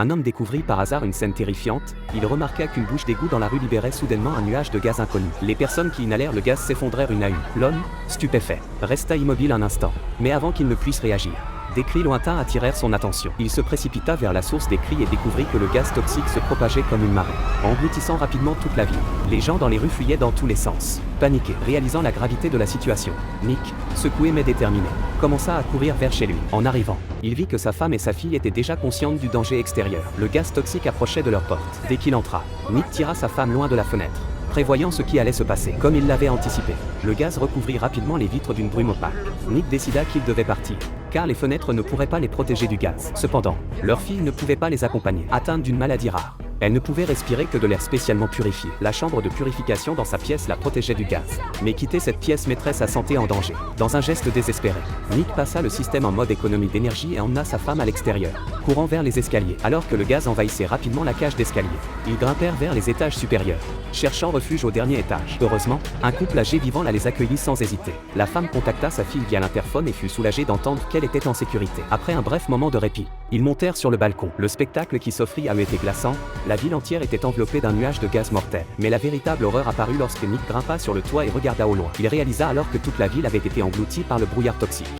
Un homme découvrit par hasard une scène terrifiante, il remarqua qu'une bouche d'égout dans la rue libérait soudainement un nuage de gaz inconnu. Les personnes qui inhalèrent le gaz s'effondrèrent une à une. L'homme, stupéfait, resta immobile un instant. Mais avant qu'il ne puisse réagir, des cris lointains attirèrent son attention. Il se précipita vers la source des cris et découvrit que le gaz toxique se propageait comme une marée, engloutissant rapidement toute la ville. Les gens dans les rues fuyaient dans tous les sens. Paniqué, réalisant la gravité de la situation, Nick, secoué mais déterminé, commença à courir vers chez lui. En arrivant, il vit que sa femme et sa fille étaient déjà conscientes du danger extérieur. Le gaz toxique approchait de leur porte. Dès qu'il entra, Nick tira sa femme loin de la fenêtre, prévoyant ce qui allait se passer. Comme il l'avait anticipé, le gaz recouvrit rapidement les vitres d'une brume opaque. Nick décida qu'il devait partir, car les fenêtres ne pourraient pas les protéger du gaz. Cependant, leur fille ne pouvait pas les accompagner. Atteinte d'une maladie rare, elle ne pouvait respirer que de l'air spécialement purifié. La chambre de purification dans sa pièce la protégeait du gaz. Mais quitter cette pièce mettrait sa santé en danger. Dans un geste désespéré, Nick passa le système en mode économie d'énergie et emmena sa femme à l'extérieur, courant vers les escaliers. Alors que le gaz envahissait rapidement la cage d'escalier, ils grimpèrent vers les étages supérieurs, cherchant refuge au dernier étage. Heureusement, un couple âgé vivant les accueillit sans hésiter. La femme contacta sa fille via l'interphone et fut soulagée d'entendre qu'elle était en sécurité. Après un bref moment de répit, ils montèrent sur le balcon. Le spectacle qui s'offrit à eux était glaçant. La ville entière était enveloppée d'un nuage de gaz mortel. Mais la véritable horreur apparut lorsque Nick grimpa sur le toit et regarda au loin. Il réalisa alors que toute la ville avait été engloutie par le brouillard toxique.